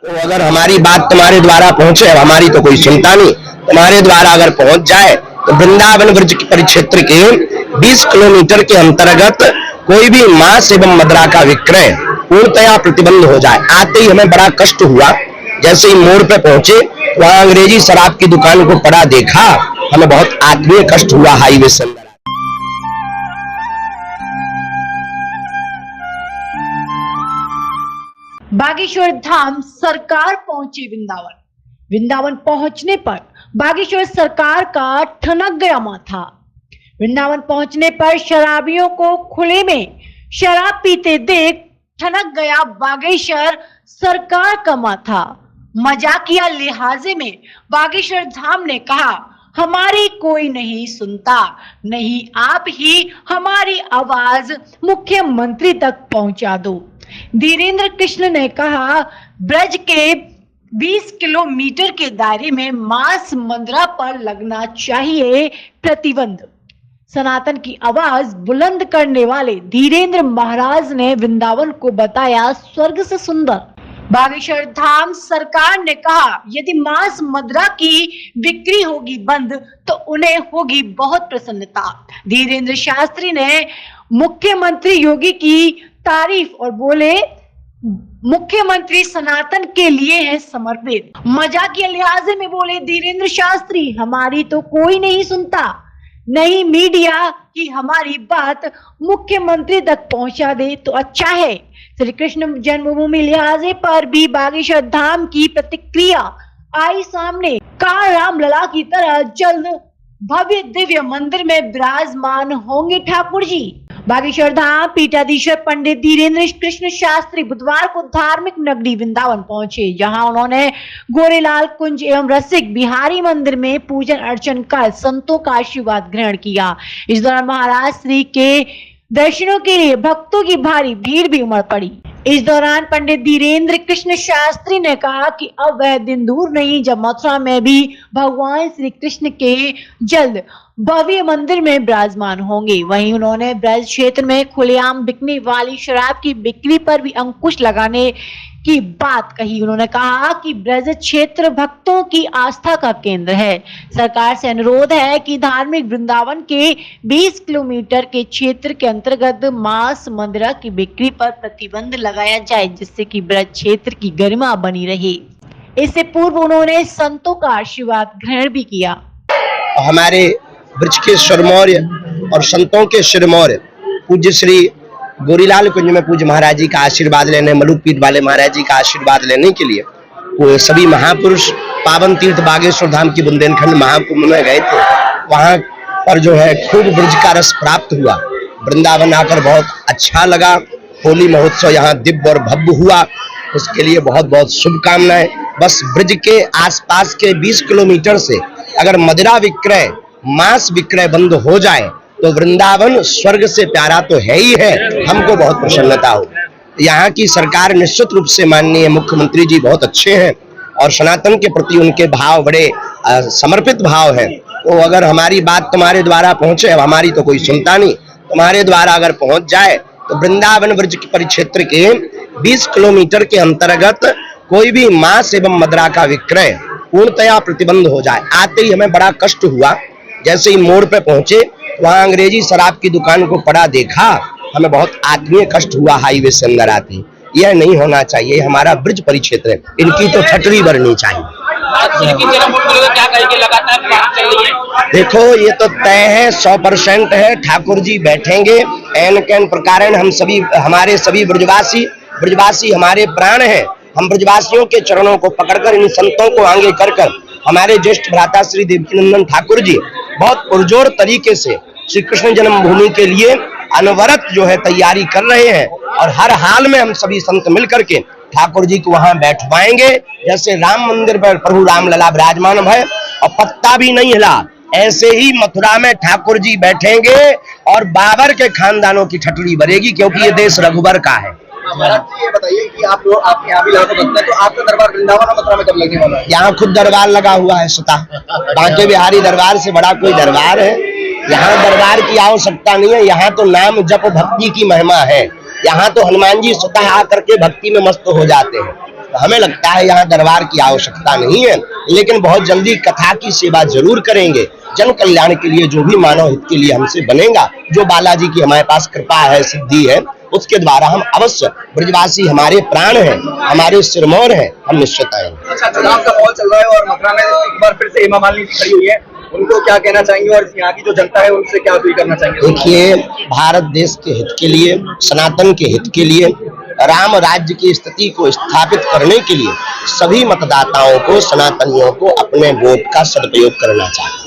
तो अगर हमारी बात तुम्हारे द्वारा पहुंचे, हमारी तो कोई सुनता नहीं, तुम्हारे द्वारा अगर पहुंच जाए तो वृंदावन ब्रज परिक्षेत्र के 20 किलोमीटर के अंतर्गत कोई भी मांस एवं मदिरा का विक्रय पूर्णतया प्रतिबंध हो जाए। आते ही हमें बड़ा कष्ट हुआ, जैसे ही मोड़ पे पहुंचे वहां अंग्रेजी शराब की दुकान को पड़ा देखा, हमें बहुत आत्मीय कष्ट हुआ। हाईवे से बागेश्वर धाम सरकार पहुंची वृंदावन पहुंचने पर बागेश्वर सरकार का ठनक गया माथा। वृंदावन पहुंचने पर शराबियों को खुले में शराब पीते देख ठनक गया बागेश्वर सरकार का माथा। मजाकिया लिहाजे में बागेश्वर धाम ने कहा, हमारी कोई नहीं सुनता, नहीं आप ही हमारी आवाज मुख्यमंत्री तक पहुंचा दो। धीरेन्द्र कृष्ण ने कहा, ब्रज के 20 किलोमीटर के दायरे में मांस मदिरा पर लगना चाहिए प्रतिबंध। सनातन की आवाज बुलंद करने वाले धीरेन्द्र महाराज ने वृंदावन को बताया स्वर्ग से सुंदर। बागेश्वर धाम सरकार ने कहा, यदि मांस मदिरा की बिक्री होगी बंद तो उन्हें होगी बहुत प्रसन्नता। धीरेन्द्र शास्त्री ने मुख्यमंत्री योगी की तारीफ और बोले, मुख्यमंत्री सनातन के लिए है समर्पित। मजाकिया लिहाजे में बोले धीरेन्द्र शास्त्री, हमारी तो कोई नहीं सुनता, नहीं मीडिया की हमारी बात मुख्यमंत्री तक पहुंचा दे तो अच्छा है। श्री कृष्ण जन्मभूमि लिहाजे पर भी बागेश्वर धाम की प्रतिक्रिया आई सामने। काल रामलला की तरह जल्द भव्य दिव्य मंदिर में विराजमान होंगे ठाकुर जी। बागेश्वर धाम पीठाधीश्वर पंडित धीरेन्द्र कृष्ण शास्त्री बुधवार को धार्मिक नगरी वृंदावन पहुंचे, जहां उन्होंने गोरेलाल कुंज एवं रसिक बिहारी मंदिर में पूजन अर्चन कर संतों का आशीर्वाद ग्रहण किया। इस दौरान महाराज श्री के दर्शनों के लिए भक्तों की भारी भीड़ भी उमड़ पड़ी। इस दौरान पंडित धीरेन्द्र कृष्ण शास्त्री ने कहा कि अब वह दिन दूर नहीं जब मथुरा में भी भगवान श्री कृष्ण के जल्द भव्य मंदिर में विराजमान होंगे। वहीं उन्होंने ब्रज क्षेत्र में खुलेआम बिकने वाली शराब की बिक्री पर भी अंकुश लगाने की बात कही। उन्होंने कहा कि ब्रज क्षेत्र भक्तों की आस्था का केंद्र है। सरकार से अनुरोध है कि धार्मिक वृंदावन के 20 किलोमीटर के क्षेत्र के अंतर्गत मांस मदिरा की बिक्री पर प्रतिबंध लगाया जाए, जिससे कि ब्रज क्षेत्र की गरिमा बनी रहे। इससे पूर्व उन्होंने संतों का आशीर्वाद ग्रहण भी किया। हमारे ब्रज के सिरमौर और संतों के सिरमौर पूज्य श्री गोरीलाल कुंज में पूज्य महाराज जी का आशीर्वाद लेने, मलुक पीठ वाले महाराज जी का आशीर्वाद लेने के लिए वो सभी महापुरुष पावन तीर्थ बागेश्वर धाम की बुंदेलखंड महाकुंभ में गए थे। वहां पर जो है खूब ब्रज का रस प्राप्त हुआ। वृंदावन आकर बहुत अच्छा लगा। होली महोत्सव यहाँ दिव्य और भव्य हुआ, उसके लिए बहुत बहुत शुभकामनाएं। बस ब्रज के आसपास के 20 किलोमीटर से अगर मदिरा विक्रय, मांस विक्रय बंद हो जाए तो वृंदावन स्वर्ग से प्यारा तो है ही है, हमको बहुत प्रसन्नता हो। यहाँ की सरकार निश्चित रूप से माननीय मुख्यमंत्री जी बहुत अच्छे हैं और सनातन के प्रति उनके भाव बड़े समर्पित भाव हैं। तो अगर हमारी बात तुम्हारे द्वारा पहुंचे, हमारी तो कोई सुनता नहीं, तुम्हारे द्वारा अगर पहुंच जाए तो वृंदावन ब्रज परिक्षेत्र के 20 किलोमीटर के अंतर्गत कोई भी मांस एवं मदिरा का विक्रय पूर्णतया प्रतिबंध हो जाए। आते ही हमें बड़ा कष्ट हुआ, जैसे ही मोड़ पे पहुंचे वहां अंग्रेजी शराब की दुकान को पड़ा देखा, हमें बहुत आत्मीय कष्ट हुआ। हाईवे से अंदर आते ही यह नहीं होना चाहिए, हमारा ब्रज परिक्षेत्र है, इनकी तो ठटरी भरनी चाहिए। देखो ये तो तय है, 100% है, ठाकुर जी बैठेंगे एन कैन प्रकार। हम सभी, हमारे सभी ब्रजवासी हमारे प्राण हैं। हम ब्रजवासियों के चरणों को पकड़कर, इन संतों को आगे कर हमारे ज्येष्ठ भ्राता श्री देवकीनंदन ठाकुर जी बहुत पुरजोर तरीके से श्री कृष्ण जन्मभूमि के लिए अनवरत जो है तैयारी कर रहे हैं और हर हाल में हम सभी संत मिलकर के ठाकुर जी को वहां बैठवाएंगे। जैसे राम मंदिर पर प्रभु रामलला विराजमान है और पत्ता भी नहीं हिला, ऐसे ही मथुरा में ठाकुर जी बैठेंगे और बाबर के खानदानों की ठटरी भरेगी, क्योंकि ये देश रघुबर का है। ये बताइए कि आप लोग आपके यहाँ भी लाखों भक्त हैं, तो आपका दरबार वृंदावन और मथुरा में कब लगने वाला है? यहाँ खुद दरबार लगा हुआ है स्वतः। बांके बिहारी दरबार से बड़ा कोई दरबार है? यहाँ दरबार की आवश्यकता नहीं है। यहाँ तो नाम जप भक्ति की महिमा है। यहाँ तो हनुमान जी स्वतः आकर के भक्ति में मस्त हो जाते हैं। हमें लगता है यहाँ दरबार की आवश्यकता नहीं है, लेकिन बहुत जल्दी कथा की सेवा जरूर करेंगे। जन कल्याण के लिए जो भी मानव हित के लिए हमसे बनेगा, जो बालाजी की हमारे पास कृपा है, सिद्धि है, उसके द्वारा हम अवश्य, ब्रजवासी हमारे प्राण हैं, हमारे सिरमौर हैं, हम निश्चित आएंगे। अच्छा, चुनाव का माहौल चल रहा है और मथुरा में एक बार फिर से हेमा मालिनी जी खड़ी हुई है, उनको क्या कहना चाहेंगे और यहाँ की जो जनता है उनसे क्या अपील करना चाहेंगे? देखिए, भारत देश के हित के लिए, सनातन के हित के लिए, राम राज्य की स्थिति को स्थापित करने के लिए सभी मतदाताओं को, सनातनियों को अपने वोट का सदुपयोग करना चाहिए।